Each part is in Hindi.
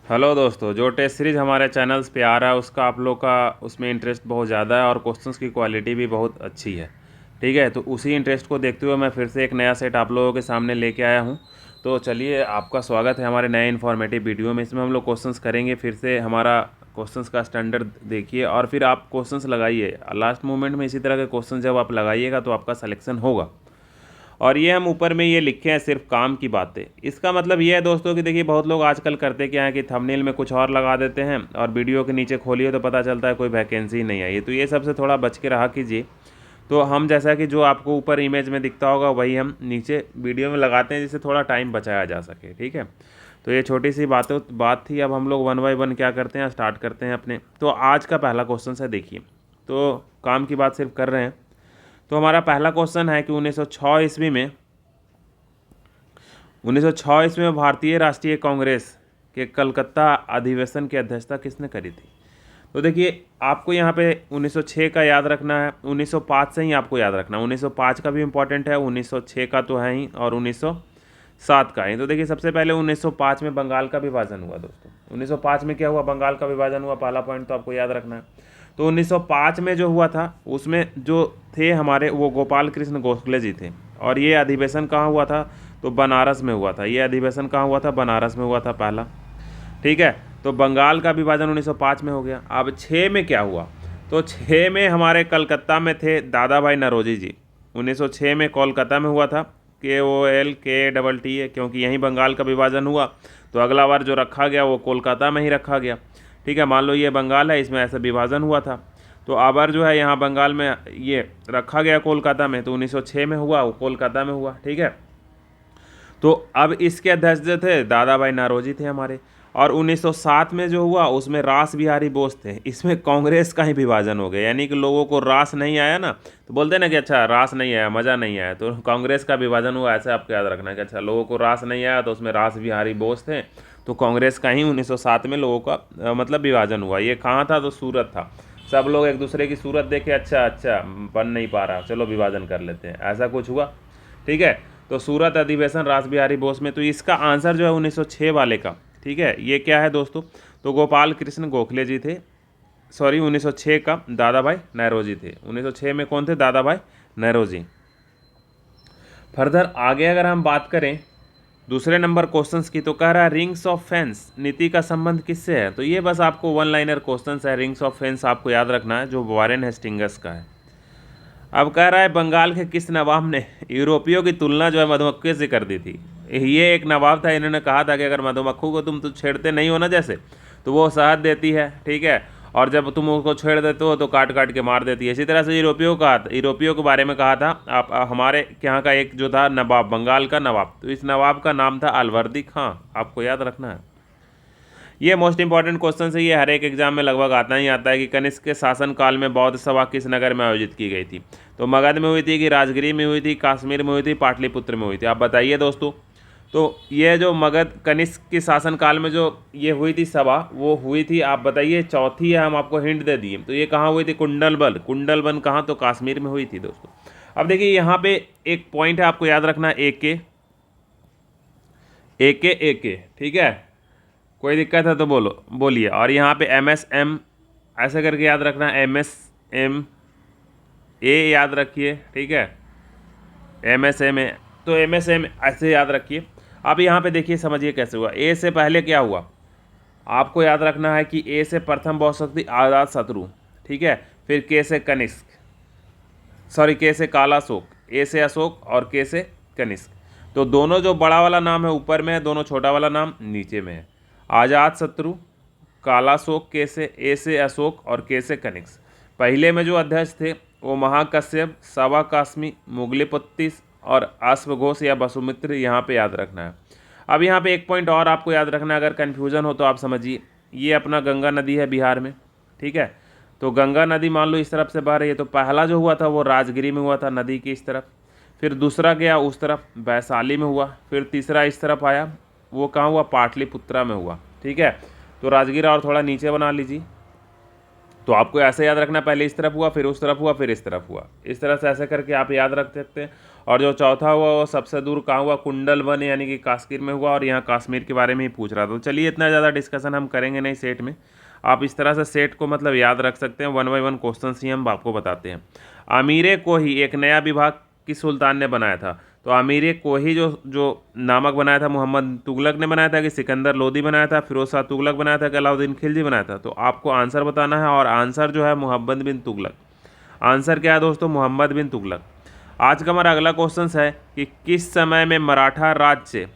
हेलो दोस्तों, जो टेस्ट सीरीज़ हमारे चैनल्स पे आ रहा है उसका आप लोग का उसमें इंटरेस्ट बहुत ज़्यादा है और क्वेश्चंस की क्वालिटी भी बहुत अच्छी है। ठीक है, तो उसी इंटरेस्ट को देखते हुए मैं फिर से एक नया सेट आप लोगों के सामने लेके आया हूँ। तो चलिए, आपका स्वागत है हमारे नए इन्फॉर्मेटिव वीडियो में। इसमें हम लोग क्वेश्चंस करेंगे। फिर से हमारा क्वेश्चंस का स्टैंडर्ड देखिए और फिर आप क्वेश्चंस लगाइए। लास्ट मोमेंट में इसी तरह के क्वेश्चन जब आप लगाइएगा तो आपका सिलेक्शन होगा। और ये हम ऊपर में ये लिखे हैं सिर्फ काम की बातें। इसका मतलब ये है दोस्तों कि देखिए, बहुत लोग आजकल करते क्या है कि थंबनेल में कुछ और लगा देते हैं और वीडियो के नीचे खोलिए तो पता चलता है कोई वैकेंसी नहीं आई है। तो ये सबसे थोड़ा बच के रहा कीजिए। तो हम जैसा कि जो आपको ऊपर इमेज में दिखता होगा वही हम नीचे वीडियो में लगाते हैं, जिससे थोड़ा टाइम बचाया जा सके। ठीक है, तो ये छोटी सी बात थी। अब हम लोग वन बाय वन क्या करते हैं, स्टार्ट करते हैं अपने। तो आज का पहला क्वेश्चन है, देखिए। तो काम की बात सिर्फ कर रहे हैं। तो हमारा पहला क्वेश्चन है कि 1906 ईस्वी में भारतीय राष्ट्रीय कांग्रेस के कलकत्ता अधिवेशन की अध्यक्षता किसने करी थी। तो देखिए, आपको यहाँ पे 1906 का याद रखना है, 1905 से ही आपको याद रखना है। 1905 का भी इम्पोर्टेंट है, 1906 का तो है ही, और 1907 का है। तो देखिए, सबसे पहले 1905 में बंगाल का विभाजन हुआ दोस्तों। 1905 में क्या हुआ, बंगाल का विभाजन हुआ। पहला पॉइंट तो आपको याद रखना है। तो 1905 में जो हुआ था उसमें जो थे हमारे, वो गोपाल कृष्ण गोखले जी थे। और ये अधिवेशन कहाँ हुआ था, तो बनारस में हुआ था। ये अधिवेशन कहाँ हुआ था, बनारस में हुआ था पहला। ठीक है, तो बंगाल का विभाजन 1905 में हो गया। अब 6 में क्या हुआ, तो 6 में हमारे कलकत्ता में थे दादा भाई नौरोजी जी। 1906 में कोलकाता में हुआ था, KOLKTT है, क्योंकि यहीं बंगाल का विभाजन हुआ। तो अगला बार जो रखा गया वो कोलकाता में ही रखा गया। ठीक है, मान लो ये बंगाल है, इसमें ऐसा विभाजन हुआ था। तो आबार जो है यहाँ बंगाल में ये रखा गया कोलकाता में, तो 1906 में हुआ, वो कोलकाता में हुआ। ठीक है, तो अब इसके अध्यक्ष जो थे दादा भाई नौरोजी थे हमारे। और 1907 में जो हुआ उसमें रास बिहारी बोस थे। इसमें कांग्रेस का ही विभाजन हो गया, यानी कि लोगों को रास नहीं आया ना, तो बोलते हैं ना कि अच्छा रास नहीं आया, मज़ा नहीं आया, तो कांग्रेस का विभाजन हुआ। ऐसे आपको याद रखना है कि अच्छा लोगों को रास नहीं आया, तो उसमें रास बिहारी बोस थे। तो कांग्रेस का ही 1907 में लोगों का मतलब विभाजन हुआ। ये कहाँ था, तो सूरत था। सब लोग एक दूसरे की सूरत देखे, अच्छा अच्छा बन नहीं पा रहा, चलो विभाजन कर लेते हैं, ऐसा कुछ हुआ। ठीक है, तो सूरत अधिवेशन रास बिहारी बोस में। तो इसका आंसर जो है 1906 वाले का, ठीक है, ये क्या है दोस्तों, तो गोपाल कृष्ण गोखले जी थे। सॉरी, 1906 का दादा भाई नौरोजी थे। 1906 में कौन थे, दादा भाई नौरोजी। फर्दर आगे अगर हम बात करें दूसरे नंबर क्वेश्चंस की, तो कह रहा है रिंग्स ऑफ फेंस नीति का संबंध किससे है। तो ये बस आपको वन लाइनर क्वेश्चंस है। रिंग्स ऑफ फेंस आपको याद रखना है, जो वारेन हेस्टिंगस का है। अब कह रहा है बंगाल के किस नवाब ने यूरोपियों की तुलना जो है मधुमक्खी से कर दी थी। ये एक नवाब था, इन्होंने कहा था कि अगर मधुमक्खू को तुम तो छेड़ते नहीं हो ना जैसे, तो वो शहद देती है। ठीक है, और जब तुम उसको छेड़ देते हो तो काट काट के मार देती है। इसी तरह से यूरोपियों के बारे में कहा था। आप हमारे यहाँ का एक जो था नवाब, बंगाल का नवाब, तो इस नवाब का नाम था अलवर्दी खां। आपको याद रखना है। ये मोस्ट इंपॉर्टेंट क्वेश्चन है, ये हर एक एग्जाम में लगभग आता ही आता है कि कनिष्क के शासन काल में बौद्ध सभा किस नगर में आयोजित की गई थी। तो मगध में हुई थी, कि राजगिरी में हुई थी, कश्मीर में हुई थी, पाटलिपुत्र में हुई थी, आप बताइए दोस्तों। तो ये जो मगध कनिष्क के शासन काल में जो ये हुई थी सभा, वो हुई थी, आप बताइए, चौथी है, हम आपको हिंट दे दिए। तो ये कहाँ हुई थी, कुंडलबन कहाँ, तो कश्मीर में हुई थी दोस्तों। अब देखिए, यहाँ पे एक पॉइंट है आपको याद रखना, ए के। ठीक है, कोई दिक्कत है तो बोलिए। और यहाँ पे MSM ऐसे करके याद रखना, MSMA याद रखिए। ठीक है, MSMA, तो MSM ऐसे याद रखिए। अब यहाँ पे देखिए, समझिए कैसे हुआ। ए से पहले क्या हुआ, आपको याद रखना है कि ए से प्रथम बौद्धशक्ति आजाद शत्रु। ठीक है, फिर के से कनिष्क, सॉरी के से कालाशोक, ए से अशोक और के से कनिष्क। तो दोनों जो बड़ा वाला नाम है ऊपर में है, दोनों छोटा वाला नाम नीचे में है। आजाद शत्रु, कालाशोक के से, ए से अशोक और के से कनिष्क। पहले में जो अध्यक्ष थे वो महाकश्यप, सवा कास्मी, मुगलिपत्तिस और अश्वघोष या वसुमित्र, यहाँ पे याद रखना है। अब यहाँ पे एक पॉइंट और आपको याद रखना है, अगर कन्फ्यूज़न हो तो आप समझिए। ये अपना गंगा नदी है बिहार में। ठीक है, तो गंगा नदी मान लो इस तरफ से बह रही है, तो पहला जो हुआ था वो राजगिरी में हुआ था, नदी की इस तरफ। फिर दूसरा गया उस तरफ, वैशाली में हुआ। फिर तीसरा इस तरफ आया, वो कहाँ हुआ, पाटलिपुत्रा में हुआ। ठीक है, तो राजगिरा और थोड़ा नीचे बना लीजिए। तो आपको ऐसे याद रखना, पहले इस तरफ हुआ, फिर उस तरफ हुआ, फिर इस तरफ हुआ, इस तरह से ऐसे करके आप याद रख सकते हैं। और जो चौथा हुआ वो सबसे दूर कहाँ हुआ, कुंडल वन यानी कि कश्मीर में हुआ, और यहाँ कश्मीर के बारे में ही पूछ रहा था। तो चलिए इतना ज़्यादा डिस्कशन हम करेंगे नहीं सेट में, आप इस तरह से सेट को मतलब याद रख सकते हैं। 1 बाय 1 क्वेश्चन ही हम आपको बताते हैं। अमीरे को ही एक नया विभाग किस सुल्तान ने बनाया था? तो अमीरे को ही जो नामक बनाया था मोहम्मद तुगलक ने बनाया था, कि सिकंदर लोदी बनाया था, फिरोज शाह तुगलक बनाया था, कि अलाउद्दीन खिलजी बनाया था? तो आपको आंसर बताना है, और आंसर जो है मोहम्मद बिन तुगलक। आंसर क्या है दोस्तों? मोहम्मद बिन तुगलक। आज का हमारा अगला क्वेश्चन है कि किस समय में मराठा राज्य,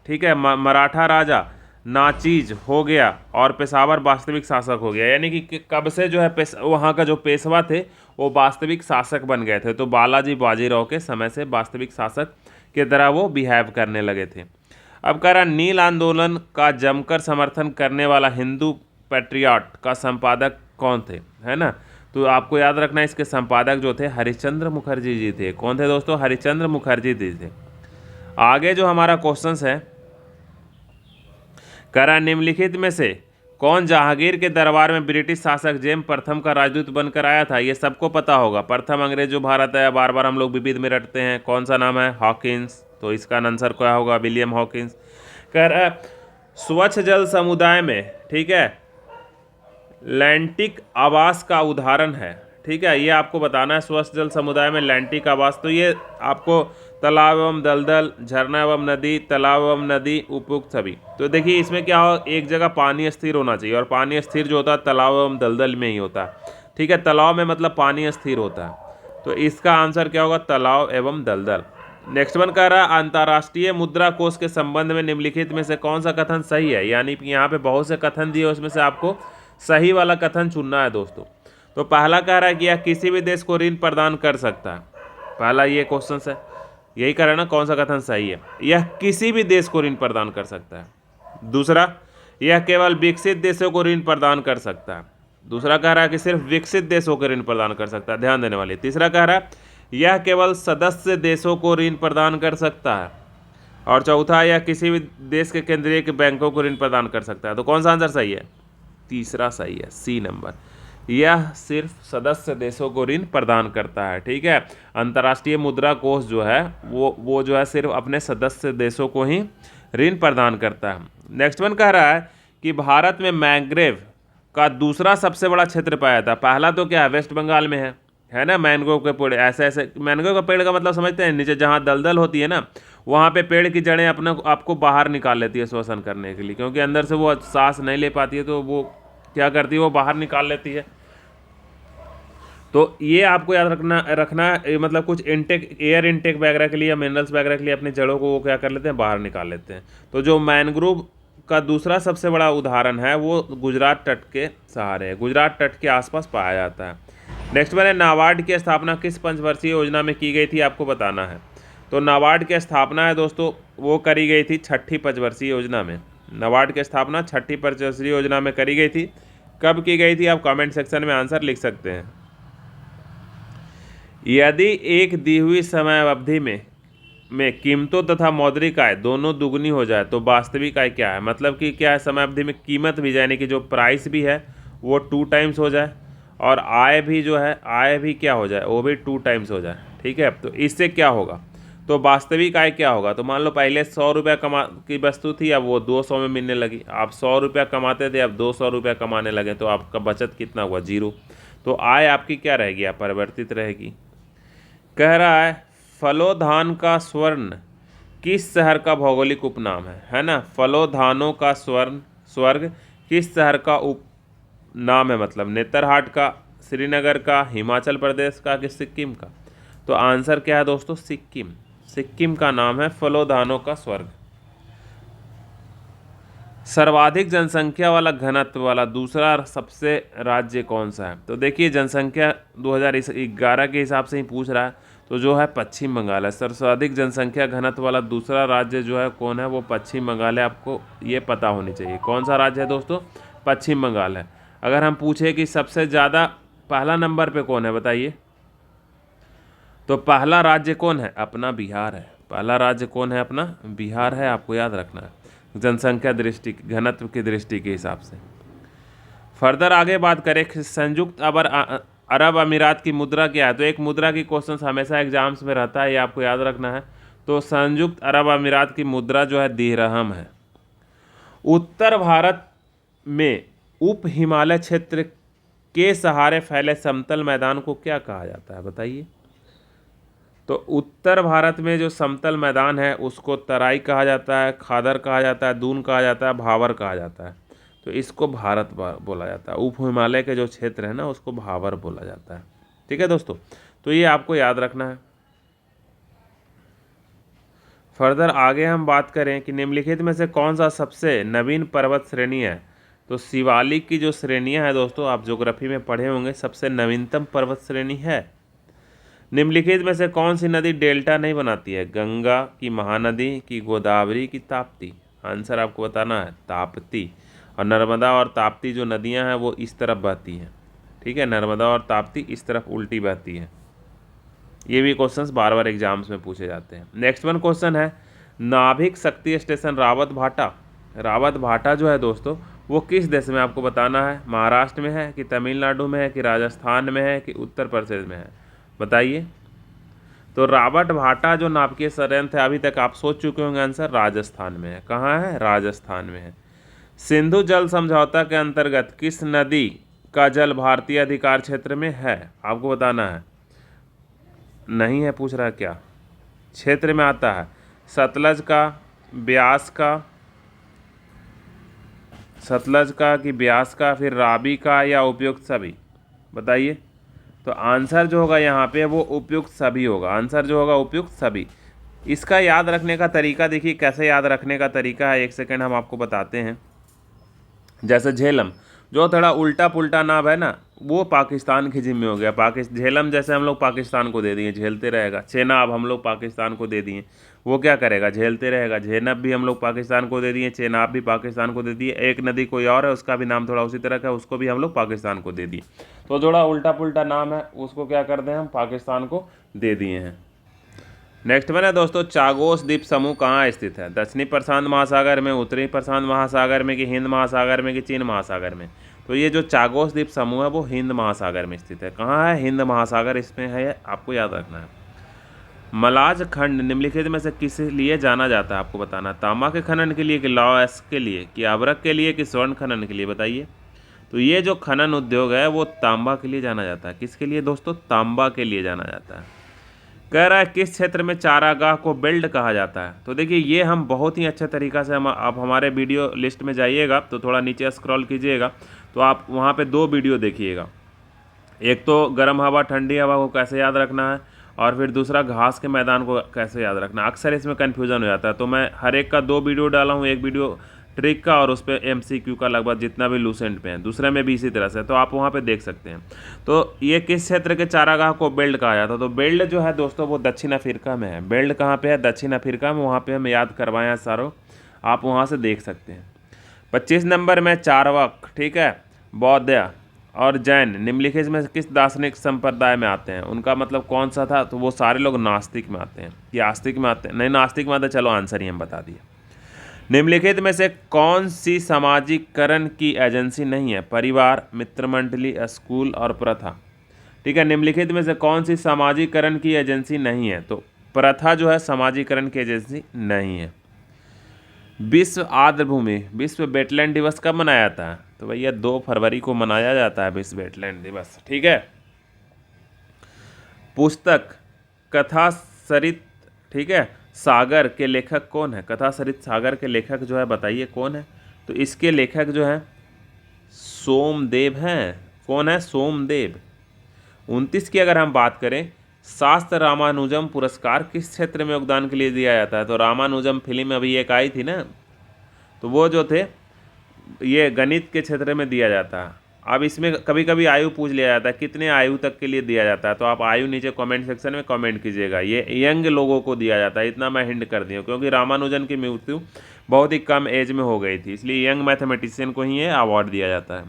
ठीक है, मराठा राजा नाचीज हो गया और पेशावर वास्तविक शासक हो गया? यानी कि कब से जो है वहाँ का जो पेशवा थे वो वास्तविक शासक बन गए थे? तो बालाजी बाजीराव के समय से वास्तविक शासक की तरह वो बिहेव करने लगे थे। अब कह रहा, नील आंदोलन का जमकर समर्थन करने वाला हिंदू पैट्रियट का संपादक कौन थे? है ना, तो आपको याद रखना इसके संपादक जो थे हरिश्चंद्र मुखर्जी जी थे। कौन थे दोस्तों? हरिश्चंद्र मुखर्जी जी थे। आगे जो हमारा क्वेश्चन है, करा निम्नलिखित में से कौन जहांगीर के दरबार में ब्रिटिश शासक जेम्स प्रथम का राजदूत बनकर आया था? ये सबको पता होगा। प्रथम अंग्रेज जो भारत आया, बार बार हम लोग विविध में रटते हैं, कौन सा नाम है? हॉकिंस। तो इसका आंसर क्या होगा? William Hawkins. कह रहा है स्वच्छ जल समुदाय में, ठीक है, लैंटिक आवास का उदाहरण है, ठीक है, ये आपको बताना है। स्वच्छ जल समुदाय में लैंटिक आवास, तो ये आपको तालाब एवं दलदल, झरना एवं नदी, तालाब एवं नदी, उपयुक्त सभी। तो देखिए इसमें क्या हो, एक जगह पानी स्थिर होना चाहिए, और पानी स्थिर जो होता है तालाब एवं दलदल में ही होता है, ठीक है। तालाब में मतलब पानी स्थिर होता है, तो इसका आंसर क्या होगा? तालाब एवं दलदल। नेक्स्ट वन कह रहा है अंतर्राष्ट्रीय मुद्रा कोष के संबंध में निम्नलिखित में से कौन सा कथन सही है? यानी कि यहाँ पे बहुत से कथन दिए, उसमें से आपको सही वाला कथन चुनना है दोस्तों। तो पहला कह रहा है कि यह किसी भी देश को ऋण प्रदान कर सकता है। पहला ये क्वेश्चन है, यही कह रहा है ना, कौन सा कथन सही है? यह किसी भी देश को ऋण प्रदान कर सकता है। दूसरा, यह केवल विकसित देशों को ऋण प्रदान कर सकता है। दूसरा कह रहा है कि सिर्फ विकसित देशों को ऋण प्रदान कर सकता है, ध्यान देने वाली। तीसरा कह रहा है यह केवल सदस्य देशों को ऋण प्रदान कर सकता है। और चौथा, यह किसी भी देश के केंद्रीय बैंकों को ऋण प्रदान कर सकता है। तो कौन सा आंसर सही है? तीसरा सही है, सी नंबर। यह सिर्फ सदस्य देशों को ऋण प्रदान करता है, ठीक है। अंतर्राष्ट्रीय मुद्रा कोष जो है वो जो है सिर्फ अपने सदस्य देशों को ही ऋण प्रदान करता है। नेक्स्ट वन कह रहा है कि भारत में मैंग्रोव का दूसरा सबसे बड़ा क्षेत्र पाया था। पहला तो क्या है? वेस्ट बंगाल में है ना, मैंग्रोव के पेड़। ऐसे ऐसे मैंग्रोव का पेड़ का मतलब समझते हैं? नीचे जहाँ दलदल होती है ना, वहाँ पे पेड़ की जड़ें अपने आपको बाहर निकाल लेती है श्वसन करने के लिए, क्योंकि अंदर से वो सांस नहीं ले पाती है, तो वो क्या करती है? वो बाहर निकाल लेती है। तो ये आपको याद रखना मतलब कुछ इनटेक, एयर इनटेक वगैरह के लिए या मिनरल्स वगैरह के लिए अपनी जड़ों को वो क्या कर लेते हैं? बाहर निकाल लेते हैं। तो जो मैंग्रोव का दूसरा सबसे बड़ा उदाहरण है वो गुजरात तट के सहारे है, गुजरात तट के आसपास पाया जाता है। नेक्स्ट वन है नाबार्ड की स्थापना किस पंचवर्षीय योजना में की गई थी? आपको बताना है। तो नाबार्ड की स्थापना है दोस्तों, वो करी गई थी 6ठी पंचवर्षीय योजना में। नाबार्ड की स्थापना 6ठी पंचवर्षीय योजना में करी गई थी। कब की गई थी? आप कमेंट सेक्शन में आंसर लिख सकते हैं। यदि एक दी हुई समय अवधि में कीमतों तथा मौद्रिक आय दोनों दुगनी हो जाए तो वास्तविक आय क्या है? मतलब कि क्या है, समय अवधि में कीमत भी, यानी कि जो प्राइस भी है वो 2 टाइम्स हो जाए, और आय भी जो है, आय भी क्या हो जाए? वो भी 2 टाइम्स हो जाए, ठीक है। तो इससे क्या होगा? तो वास्तविक आय क्या होगा? तो मान लो पहले 100 रुपया की वस्तु थी, अब वो 200 में मिलने लगी। आप 100 रुपया कमाते थे, अब 200 रुपया कमाने लगे, तो आपका बचत कितना हुआ? 0। तो आय आपकी क्या रहेगी? अपरिवर्तित रहेगी। कह रहा है फलोधान का स्वर्ण किस शहर का भौगोलिक उपनाम है ना? फलोधानों का स्वर्ग किस शहर का उपनाम है? मतलब नेतरहाट का, श्रीनगर का, हिमाचल प्रदेश का, कि सिक्किम का? तो आंसर क्या है दोस्तों? सिक्किम। सिक्किम का नाम है फलोधानों का स्वर्ग। सर्वाधिक जनसंख्या वाला घनत्व वाला दूसरा सबसे राज्य कौन सा है? तो देखिए जनसंख्या 2011 के हिसाब से ही पूछ रहा है, तो जो है पश्चिम बंगाल है। सर्वाधिक जनसंख्या घनत्व वाला दूसरा राज्य जो है कौन है? वो पश्चिम बंगाल है। आपको ये पता होनी चाहिए कौन सा राज्य है दोस्तों? पश्चिम बंगाल है। अगर हम पूछे कि सबसे ज़्यादा पहला नंबर पे कौन है, बताइए, तो पहला राज्य कौन है? अपना बिहार है। पहला राज्य कौन है? अपना बिहार है। आपको याद रखना है जनसंख्या दृष्टि, घनत्व की दृष्टि के हिसाब से। फर्दर आगे बात करें संयुक्त अरब अमीरात की मुद्रा क्या है, तो एक मुद्रा की क्वेश्चन हमेशा एग्जाम्स में रहता है, ये आपको याद रखना है। तो संयुक्त अरब अमीरात की मुद्रा जो है दिरहम है। उत्तर भारत में उप हिमालय क्षेत्र के सहारे फैले समतल मैदान को क्या कहा जाता है, बताइए। तो उत्तर भारत में जो समतल मैदान है उसको तराई कहा जाता है, खादर कहा जाता है, दून कहा जाता है, भावर कहा जाता है। तो इसको भारत बोला जाता है। उप हिमालय के जो क्षेत्र है ना उसको भावर बोला जाता है। ठीक है दोस्तों, तो ये आपको याद रखना है। फर्दर आगे हम बात करें कि निम्नलिखित में से कौन सा सबसे नवीन पर्वत श्रेणी है, तो शिवालिक की जो श्रेणियां हैं दोस्तों, आप ज्योग्राफी में पढ़े होंगे, सबसे नवीनतम पर्वत श्रेणी है। निम्नलिखित में से कौन सी नदी डेल्टा नहीं बनाती है, गंगा की, महानदी की, गोदावरी की, ताप्ती। आंसर आपको बताना है ताप्ती। और नर्मदा और ताप्ती जो नदियां हैं वो इस तरफ बहती हैं। ठीक है, नर्मदा और ताप्ती इस तरफ उल्टी बहती हैं। ये भी क्वेश्चंस बार बार एग्जाम्स में पूछे जाते हैं। नेक्स्ट वन क्वेश्चन है नाभिक शक्ति स्टेशन रावत भाटा। रावत भाटा जो है दोस्तों वो किस देश में, आपको बताना है। महाराष्ट्र में है कि तमिलनाडु में है कि राजस्थान में है कि उत्तर प्रदेश में है, बताइए। तो रावत भाटा जो नाभिकीय संयंत्र है, अभी तक आप सोच चुके होंगे, आंसर राजस्थान में है। कहाँ है, राजस्थान में है। सिंधु जल समझौता के अंतर्गत किस नदी का जल भारतीय अधिकार क्षेत्र में है, आपको बताना है। नहीं है पूछ रहा है क्या, क्षेत्र में आता है। सतलज का, ब्यास का, सतलज का कि ब्यास का, फिर रावी का, या उपयुक्त सभी, बताइए। तो आंसर जो होगा यहाँ पे वो उपयुक्त सभी होगा। आंसर जो होगा उपयुक्त सभी। इसका याद रखने का तरीका देखिए, कैसे याद रखने का तरीका है, एक सेकेंड हम आपको बताते हैं। जैसे झेलम जो थोड़ा उल्टा पुल्टा नाम है ना, वो पाकिस्तान के जिम्मे हो गया। झेलम जैसे हम लोग पाकिस्तान को दे दिए, झेलते रहेगा। चेनाब हम लोग पाकिस्तान को दे दिए, वो क्या करेगा, झेलते रहेगा। झेनब भी हम लोग पाकिस्तान को दे दिए, चेनाब भी पाकिस्तान को दे दिए। एक नदी कोई और है उसका भी नाम थोड़ा उसी तरह का, उसको भी हम लोग पाकिस्तान को दे दिए। तो थोड़ा उल्टा पुल्टा नाम है उसको क्या कर दें, हम पाकिस्तान को दे दिए हैं। नेक्स्ट वन है दोस्तों चागोस द्वीप समूह कहाँ स्थित है, दक्षिणी प्रशांत महासागर में, उत्तरी प्रशांत महासागर में, कि हिंद महासागर में, कि चीन महासागर में। तो ये जो चागोस द्वीप समूह है वो हिंद महासागर में स्थित है। कहाँ है, हिंद महासागर इसमें है, आपको याद रखना है। मलाज खंड निम्नलिखित में से किस लिए जाना जाता है, आपको बताना। तांबा के खनन के लिए, कि लौह के लिए, कि अभ्रक के लिए, कि स्वर्ण खनन के लिए, बताइए। तो ये जो खनन उद्योग है वो तांबा के लिए जाना जाता है। किसके लिए दोस्तों, तांबा के लिए जाना जाता है। कह रहा है किस क्षेत्र में चारागाह को बेल्ट कहा जाता है। तो देखिए ये हम बहुत ही अच्छे तरीक़ा से आप हमारे वीडियो लिस्ट में जाइएगा तो थोड़ा नीचे स्क्रॉल कीजिएगा तो आप वहाँ पे 2 वीडियो देखिएगा। एक तो गर्म हवा ठंडी हवा को कैसे याद रखना है, और फिर दूसरा घास के मैदान को कैसे याद रखना है। अक्सर इसमें कन्फ्यूज़न हो जाता है, तो मैं हर एक का 2 वीडियो डाला हूँ, एक वीडियो ट्रिक का और उस पर MCQ का लगभग जितना भी लूसेंट पे है, दूसरे में भी इसी तरह से, तो आप वहाँ पे देख सकते हैं। तो ये किस क्षेत्र के चारागाह को बेल्ट कहा जाता है, तो बेल्ट जो है दोस्तों वो दक्षिण अफ्रीका में है। बेल्ट कहाँ पे है, दक्षिण अफ्रीका में, वहाँ पे हम याद करवाएं हैं सारों, आप वहाँ से देख सकते हैं। 25 नंबर में चारवाक, ठीक है, बौद्ध और जैन निम्नलिखित में किस दार्शनिक संप्रदाय में आते हैं, उनका मतलब कौन सा था, तो वो सारे लोग नास्तिक में आते हैं, कि आस्तिक में आते हैं, नहीं नास्तिक में आते, चलो आंसर ही हम बता दिए। निम्नलिखित में से कौन सी सामाजिकरण की एजेंसी नहीं है, परिवार, मित्रमंडली, स्कूल और प्रथा। ठीक है, निम्नलिखित में से कौन सी सामाजिकरण की एजेंसी नहीं है, तो प्रथा जो है सामाजिकरण की एजेंसी नहीं है। विश्व आर्द्रभूमि, विश्व वेटलैंड दिवस कब मनाया जाता है, तो भैया 2 फरवरी को मनाया जाता है विश्व वेटलैंड दिवस। ठीक है, पुस्तक कथा सरित, ठीक है, सागर के लेखक कौन है, कथा सरित सागर के लेखक जो है बताइए कौन है, तो इसके लेखक जो है सोमदेव हैं। कौन है, सोमदेव। 29 की अगर हम बात करें, शास्त्र रामानुजम पुरस्कार किस क्षेत्र में योगदान के लिए दिया जाता है, तो रामानुजम फिल्म अभी एक आई थी ना, तो वो जो थे ये गणित के क्षेत्र में दिया जाता है। अब इसमें कभी कभी आयु पूछ लिया जाता है, कितने आयु तक के लिए दिया जाता है, तो आप आयु नीचे कमेंट सेक्शन में कमेंट कीजिएगा। ये यंग लोगों को दिया जाता है, इतना मैं हिंट कर दिया, क्योंकि रामानुजन की मृत्यु बहुत ही कम एज में हो गई थी, इसलिए यंग मैथमेटिशियन को ही ये अवार्ड दिया जाता है।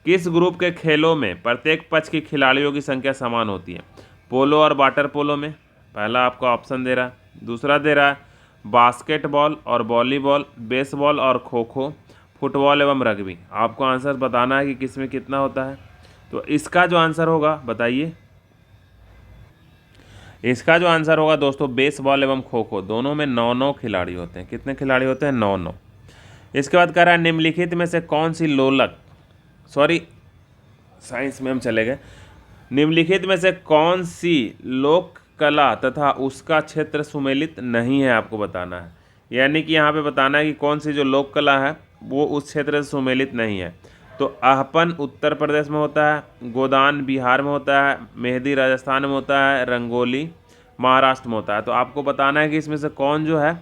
किस ग्रुप के खेलों में प्रत्येक पक्ष के खिलाड़ियों की संख्या समान होती है, पोलो और वाटर पोलो में, पहला आपका ऑप्शन दे रहा है। दूसरा दे रहा है बास्केटबॉल और वॉलीबॉल, बेसबॉल और खो खो, फुटबॉल एवं रग्बी। आपको आंसर बताना है कि किस में कितना होता है। तो इसका जो आंसर होगा बताइए, इसका जो आंसर होगा दोस्तों बेसबॉल एवं खो खो दोनों में 9-9 खिलाड़ी होते हैं। कितने खिलाड़ी होते हैं? 9-9। इसके बाद कह रहा है निम्नलिखित में से कौन सी लोलक, सॉरी साइंस में हम चले गए, निम्नलिखित में से कौन सी लोक कला तथा उसका क्षेत्र सुमेलित नहीं है, आपको बताना है। यानी कि यहाँ पे बताना है कि कौन सी जो लोक कला है वो उस क्षेत्र से सुमेलित नहीं है। तो आहपन उत्तर प्रदेश में होता है, गोदान बिहार में होता है, मेहंदी राजस्थान में होता है, रंगोली महाराष्ट्र में होता है। तो आपको बताना है कि इसमें से कौन जो है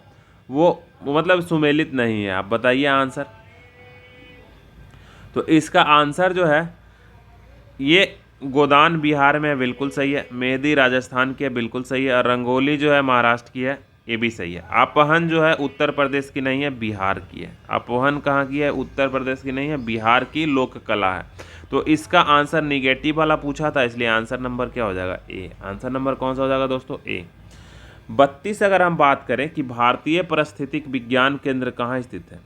वो मतलब सुमेलित नहीं है। आप बताइए आंसर। तो इसका आंसर जो है ये गोदान बिहार में है, बिल्कुल सही है। मेहंदी राजस्थान की है, बिल्कुल सही है। और रंगोली जो है महाराष्ट्र की है, ये भी सही है। अपहन जो है उत्तर प्रदेश की नहीं है, बिहार की है। अपहन कहाँ की है? उत्तर प्रदेश की नहीं है, बिहार की लोक कला है। तो इसका आंसर निगेटिव वाला पूछा था, इसलिए आंसर नंबर क्या हो जाएगा? ए। आंसर नंबर कौन सा हो जाएगा दोस्तों? ए। 32 अगर हम बात करें कि भारतीय पारिस्थितिक विज्ञान केंद्र कहाँ स्थित है,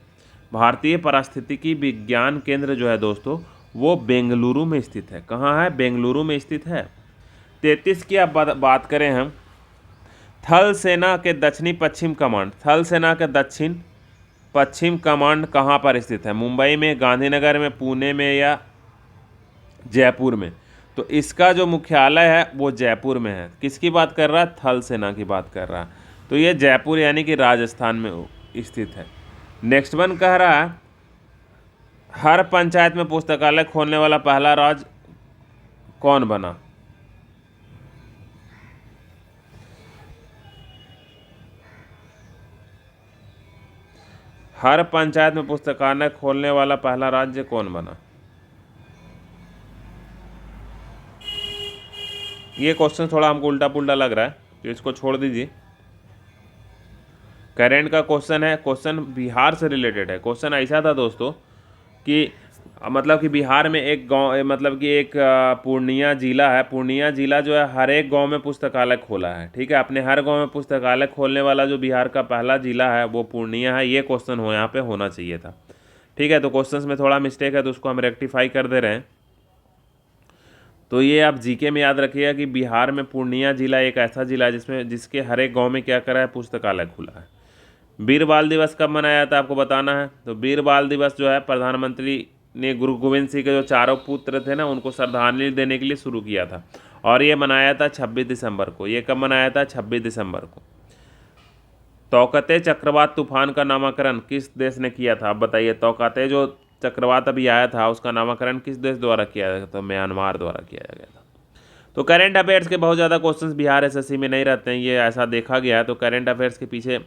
भारतीय पारिस्थितिकी विज्ञान केंद्र जो है दोस्तों वो बेंगलुरु में स्थित है। कहाँ है? बेंगलुरु में स्थित है। 33 की आप बात करें हम, थल सेना के दक्षिणी पश्चिम कमांड, थल सेना के दक्षिण पश्चिम कमांड कहाँ पर स्थित है? मुंबई में, गांधीनगर में, पुणे में या जयपुर में? तो इसका जो मुख्यालय है वो जयपुर में है। किसकी बात कर रहा है? थल सेना की बात कर रहा है। तो ये जयपुर यानी कि राजस्थान में स्थित है। नेक्स्ट वन कह रहा है हर पंचायत में पुस्तकालय खोलने वाला पहला राज्य कौन बना? हर पंचायत में पुस्तकालय खोलने वाला पहला राज्य कौन बना? ये क्वेश्चन थोड़ा हमको उल्टा पुल्टा लग रहा है, तो इसको छोड़ दीजिए। करेंट का क्वेश्चन है, क्वेश्चन बिहार से रिलेटेड है। क्वेश्चन ऐसा था दोस्तों कि मतलब कि बिहार में एक गांव, मतलब कि एक पूर्णिया जिला है। पूर्णिया जिला जो है हर एक गांव में पुस्तकालय खोला है। ठीक है, अपने हर गांव में पुस्तकालय खोलने वाला जो बिहार का पहला जिला है वो पूर्णिया है। ये क्वेश्चन हो यहाँ पे होना चाहिए था। ठीक है, तो क्वेश्चन में थोड़ा मिस्टेक है तो उसको हम रेक्टिफाई कर दे रहे हैं। तो ये आप जीके में याद रखिएगा कि बिहार में पूर्णिया जिला एक ऐसा जिला है जिसके हर एक गाँव में क्या करा है? पुस्तकालय खुला है। वीर बाल दिवस कब मनाया जाता है आपको बताना है। तो वीर बाल दिवस जो है प्रधानमंत्री ने गुरु गोविंद सिंह के जो चारों पुत्र थे ना उनको श्रद्धांजलि देने के लिए शुरू किया था, और ये मनाया था 26 दिसंबर को। ये कब मनाया था? 26 दिसंबर को। तौकते चक्रवात तूफान का नामकरण किस देश ने किया था? आप बताइए। तौकते जो चक्रवात अभी आया था उसका नामकरण किस देश द्वारा किया गया था? तो म्यांमार द्वारा किया गया था। तो करेंट अफेयर्स के बहुत ज़्यादा क्वेश्चंस बिहार एसएससी में नहीं रहते हैं, ये ऐसा देखा गया है। तो करेंट अफेयर्स के पीछे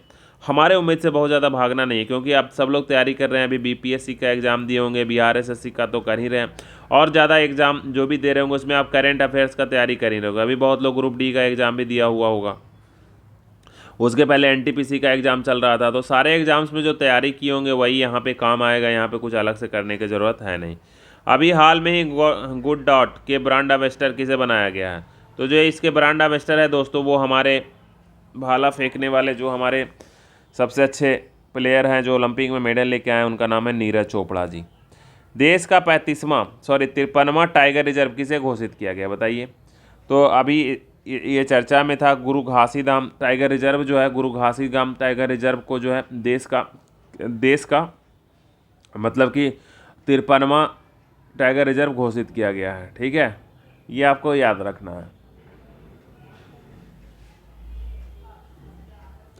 हमारे उम्मीद से बहुत ज़्यादा भागना नहीं है, क्योंकि आप सब लोग तैयारी कर रहे हैं। अभी बीपीएससी का एग्ज़ाम दिए होंगे, बिहार एसएससी का तो कर ही रहे हैं, और ज़्यादा एग्ज़ाम जो भी दे रहे होंगे उसमें आप करेंट अफेयर्स का तैयारी कर ही रहे होगे। अभी बहुत लोग ग्रुप डी का एग्ज़ाम भी दिया हुआ होगा, उसके पहले एनटीपीसी का एग्ज़ाम चल रहा था। तो सारे एग्ज़ाम्स में जो तैयारी किए होंगे वही यहाँ पे काम आएगा। यहाँ पे कुछ अलग से करने की ज़रूरत है नहीं। अभी हाल में ही गुड डॉट के ब्रांड एम्बेसडर किसे बनाया गया है? तो जो इसके ब्रांड एम्बेसडर है दोस्तों वो हमारे भाला फेंकने वाले जो हमारे सबसे अच्छे प्लेयर हैं जो ओलंपिक में मेडल लेके आए हैं, उनका नाम है नीरज चोपड़ा जी। देश का 53वां टाइगर रिजर्व किसे घोषित किया गया बताइए। तो अभी ये चर्चा में था गुरु घासीदाम टाइगर रिजर्व जो है, गुरु घासीदाम टाइगर रिजर्व को जो है देश का मतलब कि 53वां टाइगर रिजर्व घोषित किया गया है। ठीक है, ये आपको याद रखना है।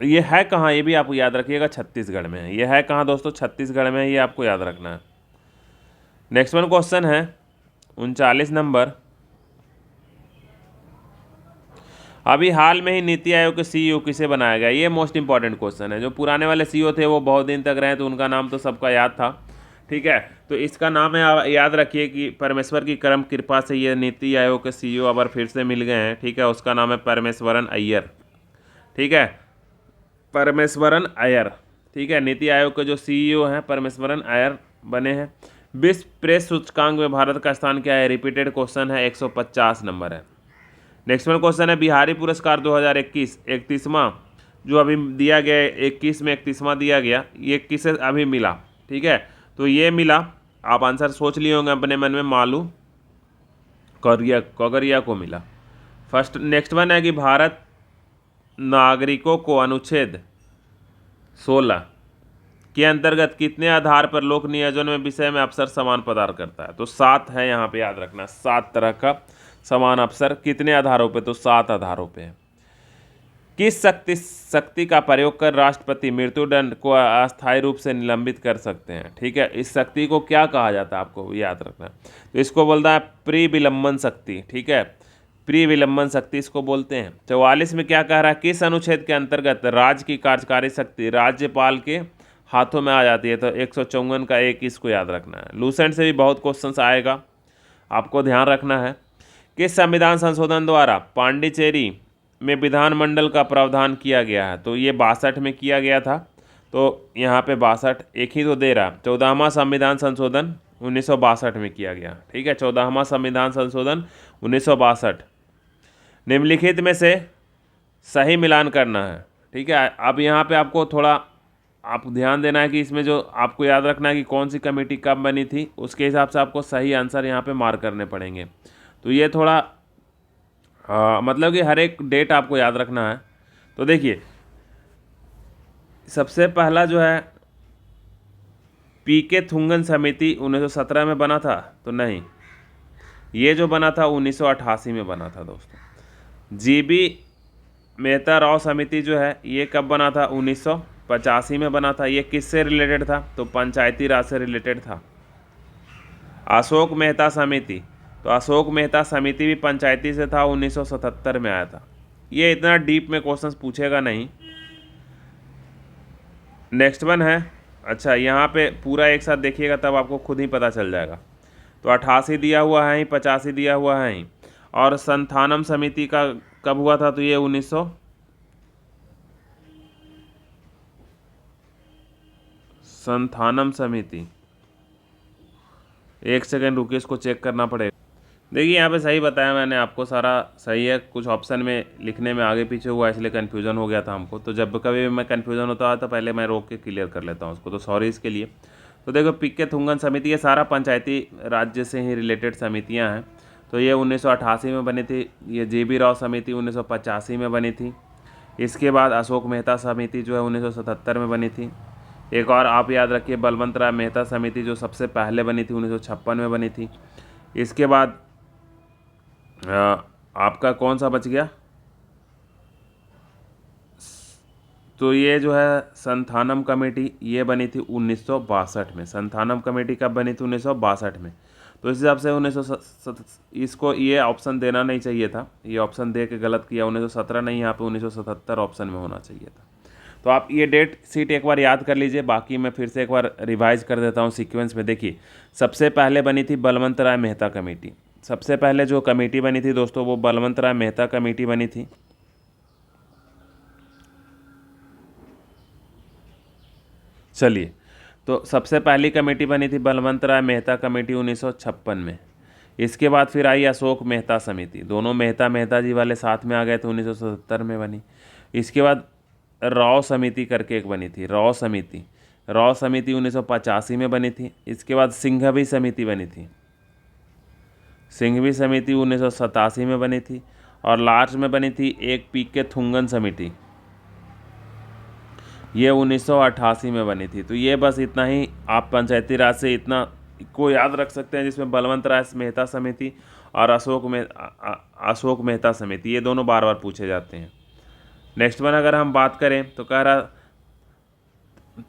ये है कहाँ, ये भी आपको याद रखिएगा, छत्तीसगढ़ में है। ये है कहाँ दोस्तों? छत्तीसगढ़ में है, ये आपको याद रखना है। नेक्स्ट वन क्वेश्चन है 39 नंबर। अभी हाल में ही नीति आयोग के सीईओ किसे बनाया गया? ये मोस्ट इंपॉर्टेंट क्वेश्चन है। जो पुराने वाले सीईओ थे वो बहुत दिन तक रहे तो उनका नाम तो सबका याद था। ठीक है, तो इसका नाम है, याद रखिए कि परमेश्वर की करम कृपा से ये नीति आयोग के सीईओ अब फिर से मिल गए हैं। ठीक है, उसका नाम है परमेश्वरन अय्यर। ठीक है, परमेश्वरन अय्यर। ठीक है, नीति आयोग के जो सीईओ हैं परमेश्वरन अय्यर बने हैं। विश्व प्रेस सूचकांक में भारत का स्थान क्या है? रिपीटेड क्वेश्चन है, 150 नंबर है। नेक्स्ट वन क्वेश्चन है बिहारी पुरस्कार 2021 31वां जो अभी दिया गया है, 21 में 31वां दिया गया, ये किसे अभी मिला? ठीक है, तो ये मिला, आप आंसर सोच लिए होंगे अपने मन में, मालू कौगरिया को मिला फर्स्ट। नेक्स्ट वन है कि भारत नागरिकों को अनुच्छेद 16 के अंतर्गत कितने आधार पर लोक नियोजन में विषय में अवसर समान प्रदान करता है? तो 7 है, यहाँ पे याद रखना, 7 तरह का समान अवसर। कितने आधारों पे? तो 7 आधारों पे है। किस शक्ति का प्रयोग कर राष्ट्रपति मृत्युदंड को अस्थायी रूप से निलंबित कर सकते हैं? ठीक है, इस शक्ति को क्या कहा जाता है आपको याद रखना है। तो इसको बोलता है प्रीविलंबन शक्ति। ठीक है, प्रीविलंबन शक्ति इसको बोलते हैं। 44 में क्या कह रहा है? किस अनुच्छेद के अंतर्गत राज्य की कार्यकारी शक्ति राज्यपाल के हाथों में आ जाती है? तो 154 का 1 इसको याद रखना है। लूसेंट से भी बहुत क्वेश्चंस आएगा, आपको ध्यान रखना है। किस संविधान संशोधन द्वारा पांडिचेरी में विधानमंडल का प्रावधान किया गया है? तो ये 62 में किया गया था, तो यहाँ पे 62 एक ही तो दे रहा। 14वां संविधान संशोधन 1962 में किया गया। ठीक है, 14वां संविधान संशोधन 1962। निम्नलिखित में से सही मिलान करना है। ठीक है, अब यहाँ पे आपको थोड़ा आप ध्यान देना है कि इसमें जो आपको याद रखना है कि कौन सी कमेटी कब बनी थी, उसके हिसाब से आपको सही आंसर यहाँ पे मार्क करने पड़ेंगे। तो ये थोड़ा मतलब कि हर एक डेट आपको याद रखना है। तो देखिए, सबसे पहला जो है पीके थुंगन समिति 1917 में बना था, तो नहीं, ये जो बना था 1988 में बना था दोस्तों। जीबी मेहता राव समिति जो है ये कब बना था? 1985 में बना था। ये किससे रिलेटेड था? तो पंचायती राज से रिलेटेड था। अशोक मेहता समिति, तो अशोक मेहता समिति भी पंचायती से था, 1977 में आया था। ये इतना डीप में क्वेश्चंस पूछेगा नहीं। नेक्स्ट वन है, अच्छा यहाँ पे पूरा एक साथ देखिएगा तब आपको खुद ही पता चल जाएगा। तो 88 दिया हुआ है ही, 85 दिया हुआ है ही, और संथानम समिति का कब हुआ था? तो ये 1900 संथानम समिति, एक सेकेंड रुकिए, इसको चेक करना पड़ेगा। देखिए यहाँ पे सही बताया मैंने आपको, सारा सही है। कुछ ऑप्शन में लिखने में आगे पीछे हुआ इसलिए कन्फ्यूज़न हो गया था हमको। तो जब कभी भी मैं कन्फ्यूज़न होता है तो पहले मैं रोक के क्लियर कर लेता हूँ उसको, तो सॉरी इसके लिए। तो देखो, पीके थुंगन समिति, ये सारा पंचायती राज्य से ही रिलेटेड समितियाँ हैं। तो ये 1988 में बनी थी। ये JB राव समिति 1985 में बनी थी। इसके बाद अशोक मेहता समिति जो है 1977 में बनी थी। एक और आप याद रखिए, बलवंत राय मेहता समिति जो सबसे पहले बनी थी 1956 में बनी थी। इसके बाद आपका कौन सा बच गया? तो ये जो है संथानम कमेटी, ये बनी थी 1962 में। संथानम कमेटी कब बनी थी? 1962 में। तो इस हिसाब से इसको ये ऑप्शन देना नहीं चाहिए था, ये ऑप्शन दे के गलत किया। 1917 नहीं, यहाँ पे 1977 ऑप्शन में होना चाहिए था। तो आप ये डेट सीट एक बार याद कर लीजिए। बाकी मैं फिर से एक बार रिवाइज कर देता हूँ सीक्वेंस में। देखिए, सबसे पहले बनी थी बलवंत राय मेहता कमेटी। सबसे पहले जो कमेटी बनी थी दोस्तों वो बलवंत राय मेहता कमेटी बनी थी। चलिए, तो सबसे पहली कमेटी बनी थी बलवंत राय मेहता कमेटी 1956 में। इसके बाद फिर आई अशोक मेहता समिति, दोनों मेहता जी वाले साथ में आ गए थे, 1977 में बनी। इसके बाद राव समिति करके एक बनी थी, राव समिति 1985 में बनी थी। इसके बाद सिंघवी समिति बनी थी, सिंघवी समिति 1987 में बनी थी। और लास्ट में बनी थी एक पीके थुंगन समिति, ये 1988 में बनी थी। तो ये बस इतना ही आप पंचायती राज से इतना को याद रख सकते हैं, जिसमें बलवंत राय मेहता समिति और अशोक मेहता समिति, ये दोनों बार बार पूछे जाते हैं। नेक्स्ट वन अगर हम बात करें तो कह रहा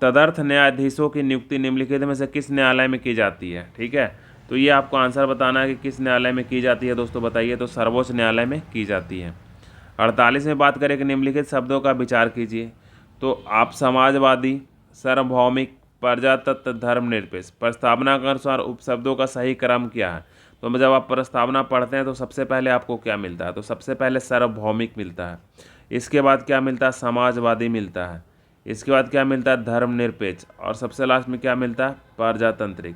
तदर्थ न्यायाधीशों की नियुक्ति निम्नलिखित में से किस न्यायालय में की जाती है? ठीक है, तो ये आपको आंसर बताना है कि किस न्यायालय में की जाती है दोस्तों, बताइए। तो सर्वोच्च न्यायालय में की जाती है। 48 में बात करें कि निम्नलिखित शब्दों का विचार कीजिए। तो आप समाजवादी, सार्वभौमिक, प्रजातंत्र, धर्मनिरपेक्ष, प्रस्तावना के अनुसार उपशब्दों का सही क्रम क्या है? तो जब आप प्रस्तावना पढ़ते हैं तो सबसे पहले आपको क्या मिलता है? तो सबसे पहले सार्वभौमिक मिलता है। इसके बाद क्या मिलता है? समाजवादी मिलता है। इसके बाद क्या मिलता है? धर्मनिरपेक्ष। और सबसे लास्ट में क्या मिलता है? प्रजातांत्रिक।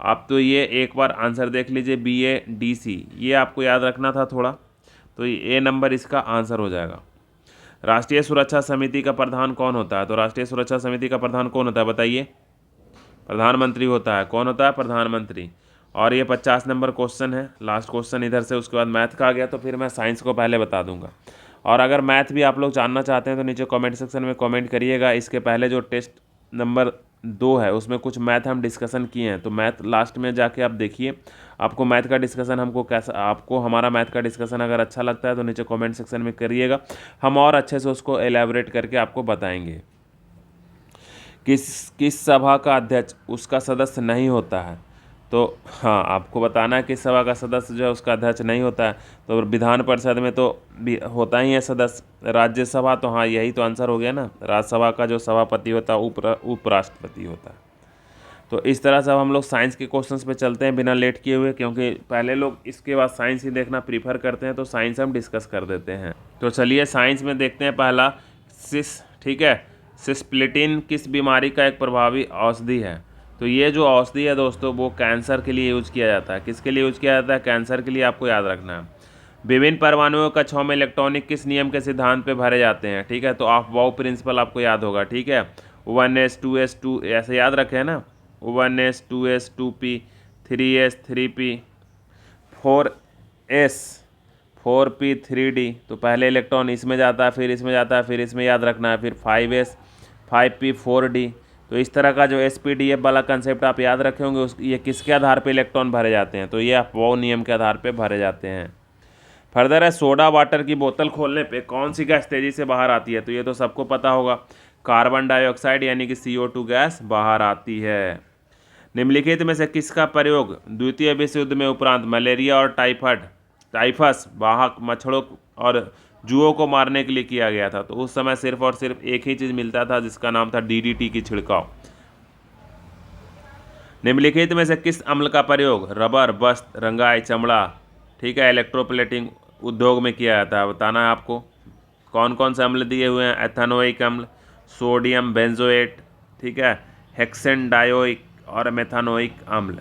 आप तो ये एक बार आंसर देख लीजिए, BADC, ये आपको याद रखना था थोड़ा। तो A नंबर इसका आंसर हो जाएगा। राष्ट्रीय सुरक्षा समिति का प्रधान कौन होता है? तो राष्ट्रीय सुरक्षा समिति का प्रधान कौन होता है बताइए? प्रधानमंत्री होता है। कौन होता है? प्रधानमंत्री। और ये 50 नंबर क्वेश्चन है, लास्ट क्वेश्चन इधर से, उसके बाद मैथ का आ गया, तो फिर मैं साइंस को पहले बता दूंगा। और अगर मैथ भी आप लोग जानना चाहते हैं तो नीचे कमेंट सेक्शन में कमेंट करिएगा। इसके पहले जो टेस्ट नंबर 2 है उसमें कुछ मैथ हम डिस्कशन किए हैं, तो मैथ लास्ट में जाके आप देखिए। आपको मैथ का डिस्कशन हमको कैसा, आपको हमारा मैथ का डिस्कशन अगर अच्छा लगता है तो नीचे कमेंट सेक्शन में करिएगा, हम और अच्छे से उसको एलैबोरेट करके आपको बताएंगे। किस सभा का अध्यक्ष उसका सदस्य नहीं होता है? तो हाँ, आपको बताना है किस सभा का सदस्य जो है उसका अध्यक्ष नहीं होता है। तो विधान परिषद में तो होता ही है सदस्य। राज्यसभा, तो हाँ यही तो आंसर हो गया ना, राज्यसभा का जो सभापति होता है उपराष्ट्रपति होता है। तो इस तरह से अब हम लोग साइंस के क्वेश्चंस पे चलते हैं बिना लेट किए हुए, क्योंकि पहले लोग इसके बाद साइंस ही देखना प्रीफर करते हैं, तो साइंस हम डिस्कस कर देते हैं। तो चलिए साइंस में देखते हैं पहला सिस, ठीक है। सिस्प्लिटिन किस बीमारी का एक प्रभावी औषधि है? तो ये जो औषधि है दोस्तों वो कैंसर के लिए यूज किया जाता है। किसके लिए यूज किया जाता है? कैंसर के लिए, आपको याद रखना है। विभिन्न परमाणुओं का 6 में इलेक्ट्रॉनिक किस नियम के सिद्धांत पे भरे जाते हैं? ठीक है, तो ऑफ बाउ प्रिंसिपल आपको याद होगा, ठीक है। 1s 2s 2 ऐसे याद रखे हैं ना, 1s 2s 2p 3s 3p 4s 4p 3d। तो पहले इलेक्ट्रॉन इसमें जाता है, फिर इसमें जाता है, फिर इसमें याद रखना है, फिर 5s 5p 4d। तो इस तरह का जो SPDF वाला कंसेप्ट आप याद रखे होंगे, ये किसके आधार पे इलेक्ट्रॉन भरे जाते हैं? तो ये अफबाउ नियम के आधार पे भरे जाते हैं। फर्दर है, सोडा वाटर की बोतल खोलने पे कौन सी गैस तेजी से बाहर आती है? तो ये तो सबको पता होगा, कार्बन डाइऑक्साइड यानी कि CO2 गैस बाहर आती है। निम्नलिखित में से किसका प्रयोग द्वितीय विश्व युद्ध में उपरांत मलेरिया और टाइफस वाहक मच्छरों और जुओं को मारने के लिए किया गया था? तो उस समय सिर्फ और सिर्फ एक ही चीज मिलता था जिसका नाम था DDT की छिड़काव। निम्नलिखित में से किस अम्ल का प्रयोग रबर, वस्त्र, रंगाई, चमड़ा, ठीक है, इलेक्ट्रोप्लेटिंग उद्योग में किया जाता है? बताना है आपको। कौन कौन से अम्ल दिए हुए हैं? एथेनोइक अम्ल, सोडियम बेंजोएट, ठीक है, हेक्सेनडायोइक और मेथानोइक अम्ल।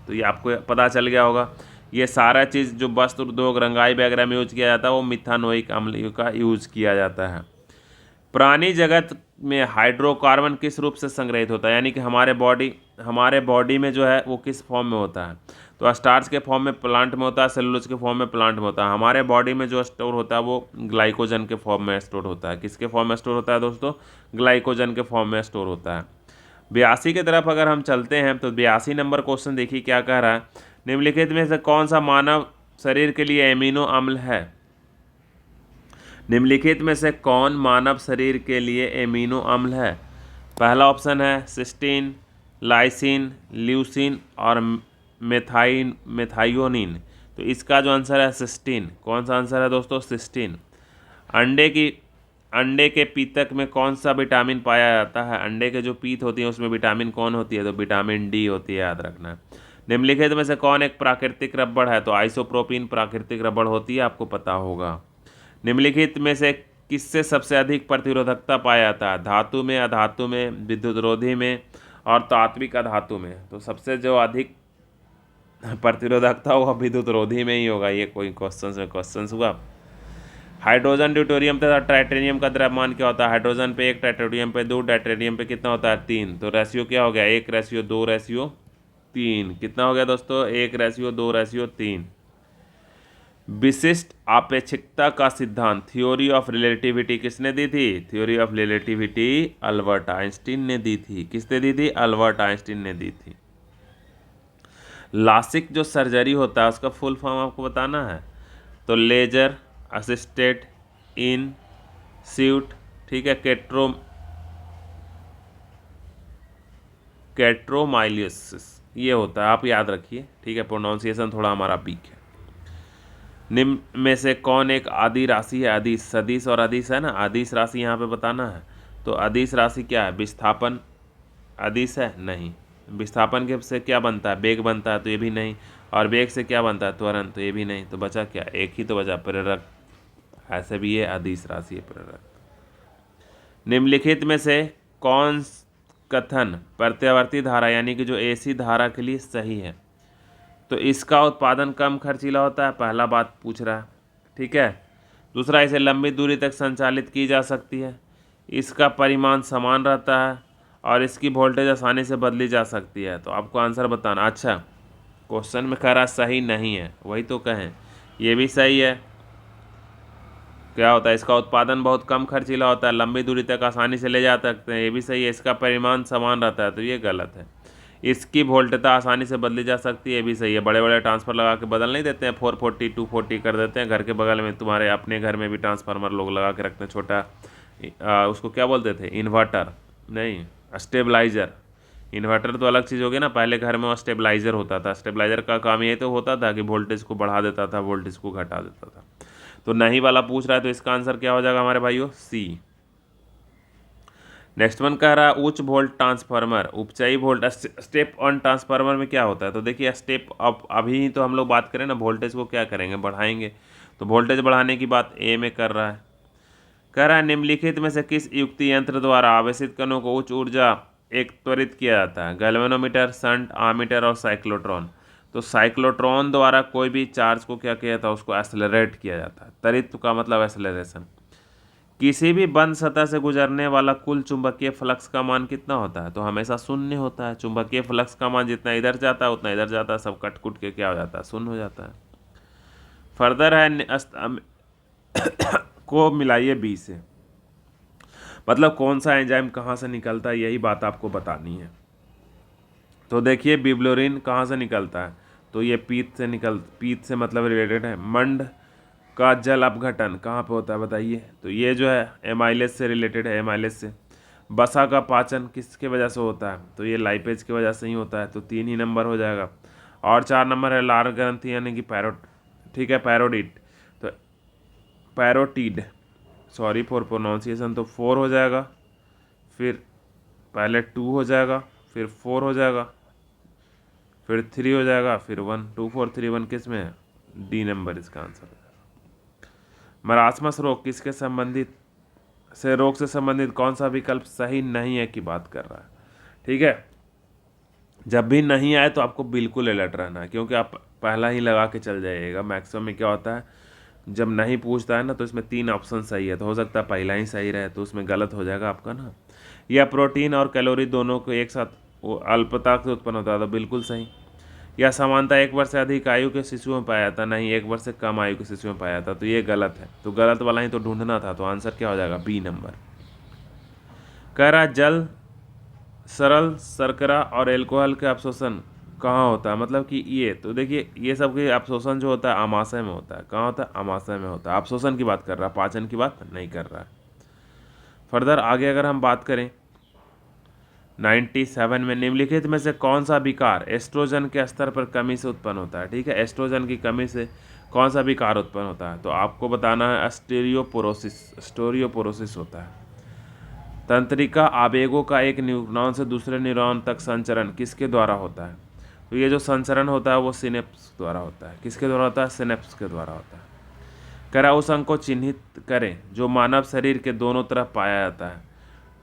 तो ये आपको पता चल गया होगा। ये सारा चीज़ जो वस्त्र उद्योग, रंगाई वगैरह में यूज किया जाता है वो मिथानोइक अम्ल का यूज किया जाता है। प्राणी जगत में हाइड्रोकार्बन किस रूप से संग्रहित होता है? यानी कि हमारे बॉडी में जो है वो किस फॉर्म में होता है? तो स्टार्च के फॉर्म में प्लांट में होता है, सेलुलोज के फॉर्म में प्लांट में होता है। हमारे बॉडी में जो स्टोर होता है वो ग्लाइकोजन के फॉर्म में स्टोर होता है। किसके फॉर्म में स्टोर होता है दोस्तों? ग्लाइकोजन के फॉर्म में स्टोर होता है। 82 की तरफ अगर हम चलते हैं तो 82 नंबर क्वेश्चन देखिए क्या कह रहा है। निम्नलिखित में से कौन सा मानव शरीर के लिए एमिनो अम्ल है? निम्नलिखित में से कौन मानव शरीर के लिए एमिनो अम्ल है? पहला ऑप्शन है सिस्टीन, लाइसिन, ल्यूसिन और मेथायोनिन। तो इसका जो आंसर है सिस्टीन। कौन सा आंसर है दोस्तों? सिस्टीन। अंडे के पीतक में कौन सा विटामिन पाया जाता है? अंडे के जो पीत होती है उसमें विटामिन कौन होती है? तो विटामिन डी होती है, याद रखना है। निम्नलिखित में से कौन एक प्राकृतिक रबड़ है? तो आइसोप्रोपिन प्राकृतिक रबड़ होती है, आपको पता होगा। निम्नलिखित में से किससे सबसे अधिक प्रतिरोधकता पाया जाता है? धातु में, अधातु में, विद्युतरोधी में और तात्विक अधातु में। तो सबसे जो अधिक प्रतिरोधकता होगा विद्युतरोधी में ही होगा। ये कोई क्वेश्चन हुआ। हाइड्रोजन, ड्यूटेरियम तथा टाइटेनियम का द्रव्यमान क्या होता है? हाइड्रोजन पे 1, टाइटेनियम पे 2, टाइटेनियम पे कितना होता है? 3। तो रेशियो क्या हो गया? 1:2:3। कितना हो गया दोस्तों? 1:2:3। विशिष्ट आपेक्षिकता का सिद्धांत, थ्योरी ऑफ रिलेटिविटी, किसने दी थी? Theory of relativity Albert Einstein ने दी थी। किसने दी थी? अल्बर्ट आइंस्टीन ने दी थी। लासिक जो सर्जरी होता है उसका फुल फॉर्म आपको बताना है। तो लेजर असिस्टेड इन स्यूट, ठीक है, कैट्रोमाइलियोसिस ये होता है, आप याद रखिए, ठीक है। प्रोनाउंसिएशन थोड़ा हमारा वीक है। निम्न में से कौन एक आदि राशि है? अदिश, सदिश और अदिश है ना, अदिश राशि यहाँ पे बताना है। तो अदिश राशि क्या है? विस्थापन अदिश है? नहीं। विस्थापन के से क्या बनता है? वेग बनता है, तो ये भी नहीं। और वेग से क्या बनता है? त्वरण, तो ये भी नहीं। तो बचा क्या? एक ही तो बचा, प्रेरक। ऐसे भी ये अदिश राशि है, प्रेरक। निम्नलिखित में से कौन कथन प्रत्यावर्ती धारा यानी कि जो AC धारा के लिए सही है? तो इसका उत्पादन कम खर्चीला होता है, पहला बात पूछ रहा है, ठीक है। दूसरा, इसे लंबी दूरी तक संचालित की जा सकती है, इसका परिमाण समान रहता है और इसकी वोल्टेज आसानी से बदली जा सकती है। तो आपको आंसर बताना। अच्छा, क्वेश्चन में कह रहा सही नहीं है, वही तो कहें, ये भी सही है। क्या होता है, इसका उत्पादन बहुत कम खर्चीला होता है, लंबी दूरी तक आसानी से ले जा सकते हैं, ये भी सही है। इसका परिमाण समान रहता है, तो ये गलत है। इसकी वोल्टता आसानी से बदली जा सकती है, ये भी सही है। बड़े बड़े ट्रांसफर लगा के बदल नहीं देते हैं, 440 240 कर देते हैं। घर के बगल में तुम्हारे अपने घर में भी ट्रांसफार्मर लोग लगा के रखते हैं, छोटा उसको क्या बोलते थे, इन्वर्टर नहीं, स्टेबलाइजर। इन्वर्टर तो अलग चीज़ हो गई ना, पहले घर में वो स्टेबलाइजर होता था। स्टेबलाइजर का काम ये तो होता था कि वोल्टेज को बढ़ा देता था, वोल्टेज को घटा देता था। तो नहीं वाला पूछ रहा है, तो इसका आंसर क्या हो जाएगा हमारे भाइयों, सी। नेक्स्ट वन कह रहा है उच्च वोल्ट ट्रांसफार्मर, उपचाई वोल्ट स्टेप ऑन ट्रांसफार्मर में क्या होता है। तो देखिए स्टेप अप, अभी तो हम लोग बात करें ना, वोल्टेज को क्या करेंगे, बढ़ाएंगे। तो वोल्टेज बढ़ाने की बात ए में कर रहा है। कह रहा है निम्नलिखित में से किस युक्ति यंत्र द्वारा आवेशित कणों को उच्च ऊर्जा एक त्वरित किया जाता है। गैल्वेनोमीटर, शंट, आमीटर और साइक्लोट्रॉन। तो साइक्लोट्रॉन द्वारा कोई भी चार्ज को क्या किया जाता है, उसको एक्सेलरेट किया जाता है। त्वरित का मतलब एक्सेलरेशन। किसी भी बंद सतह से गुजरने वाला कुल चुंबकीय फ्लक्स का मान कितना होता है। तो हमेशा शून्य होता है। चुंबकीय फ्लक्स का मान जितना इधर जाता है उतना इधर जाता है, सब कट कुट के क्या हो जाता है, शून्य हो जाता है। फर्दर है को मिलाइए बी से, मतलब कौन सा एंजाइम कहाँ से निकलता है, यही बात आपको बतानी है। तो देखिए बिब्लोरिन कहाँ से निकलता है, तो ये पीत से मतलब रिलेटेड है। मंड का जल अपघटन कहाँ पे होता है बताइए, तो ये जो है एमाइलेज से रिलेटेड है, एमाइलेज से। बसा का पाचन किसके वजह से होता है, तो ये लाइपेज की वजह से ही होता है, तो 3 ही नंबर हो जाएगा। और 4 नंबर है लार ग्रंथि यानी कि ठीक है, पैरोडिड। तो पैरोटिड, सॉरी फॉर प्रोनाउंसिएशन, तो 4 हो जाएगा, फिर पहले 2 हो जाएगा, फिर 4 हो जाएगा, फिर 3 हो जाएगा, फिर 1। 2 4 3 1 किस में है, डी नंबर इसका आंसर है। मरासमस रोग किसके संबंधित रोग से संबंधित कौन सा विकल्प सही नहीं है की बात कर रहा है। ठीक है, जब भी नहीं आए तो आपको बिल्कुल अलर्ट रहना है, क्योंकि आप पहला ही लगा के चल जाइएगा। मैक्सिमम में क्या होता है, जब नहीं पूछता है ना, तो इसमें 3 ऑप्शन सही है, तो हो सकता है पहला ही सही रहे, तो उसमें गलत हो जाएगा आपका ना। या प्रोटीन और कैलोरी दोनों को एक साथ वो अल्पता से उत्पन्न होता है, तो बिल्कुल सही। या समानता 1 वर्ष से अधिक आयु के शिशु में पाया जाता, नहीं 1 वर्ष से कम आयु के शिशु में पाया जाता, तो ये गलत है। तो गलत वाला ही तो ढूंढना था, तो आंसर क्या हो जाएगा, बी नंबर। कह रहा जल, सरल, शर्करा और एल्कोहल के अवशोषण कहाँ होता है, मतलब कि ये, तो देखिए ये सब के अवशोषण जो होता है आमाशय में होता है। कहाँ होता है, आमाशय में होता है। अवशोषण की बात कर रहा है, पाचन की बात नहीं कर रहा है। फर्दर आगे अगर हम बात करें 97 में निम्नलिखित में से कौन सा विकार एस्ट्रोजन के स्तर पर कमी से उत्पन्न होता है। ठीक है, एस्ट्रोजन की कमी से कौन सा विकार उत्पन्न होता है, तो आपको बताना है स्टेरियोपोरोसिस होता है। तंत्रिका आवेगों का एक न्यूरॉन से दूसरे न्यूरॉन तक संचरण किसके द्वारा होता है, तो ये जो संचरण होता है वो सिनेप्स द्वारा होता है। किसके द्वारा होता है, सिनेप्स के द्वारा होता है। करा उस अंग को चिन्हित करें जो मानव शरीर के दोनों तरफ पाया जाता है।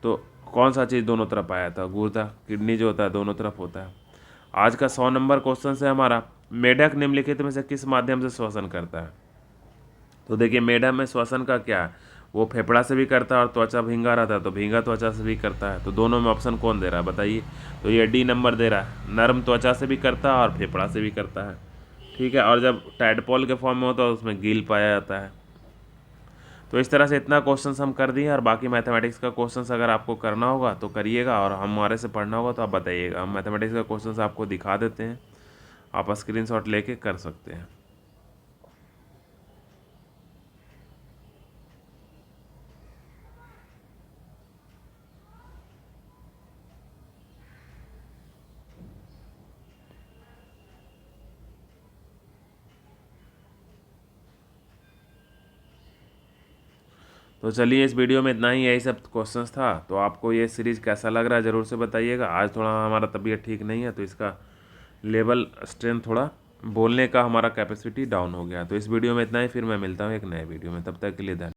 तो कौन सा चीज़ दोनों तरफ पाया जाता है, गुर्दा, किडनी जो होता है दोनों तरफ होता है। आज का 100 नंबर क्वेश्चन है हमारा, मेढक निम्नलिखित में से किस माध्यम से श्वसन करता है। तो देखिए मेढक में श्वसन का क्या है, वो फेफड़ा से भी करता है और त्वचा भींगा रहता है, तो भींगा त्वचा से भी करता है। तो दोनों में ऑप्शन कौन दे रहा है बताइए, तो ये डी नंबर दे रहा है, नर्म त्वचा से भी करता है और फेफड़ा से भी करता है। ठीक है, और जब टैडपोल के फॉर्म में होता है उसमें गिल पाया जाता है। तो इस तरह से इतना क्वेश्चंस हम कर दिए, और बाकी मैथमेटिक्स का क्वेश्चंस अगर आपको करना होगा तो करिएगा, और हमारे से पढ़ना होगा तो आप बताइएगा, हम मैथमेटिक्स का क्वेश्चंस आपको दिखा देते हैं, आप स्क्रीनशॉट लेके कर सकते हैं। तो चलिए इस वीडियो में इतना ही, यही सब क्वेश्चंस था। तो आपको ये सीरीज़ कैसा लग रहा है ज़रूर से बताइएगा। आज थोड़ा हमारा तबीयत ठीक नहीं है, तो इसका लेवल स्ट्रेंथ थोड़ा बोलने का हमारा कैपेसिटी डाउन हो गया। तो इस वीडियो में इतना ही, फिर मैं मिलता हूँ एक नए वीडियो में, तब तक के लिए धन्यवाद।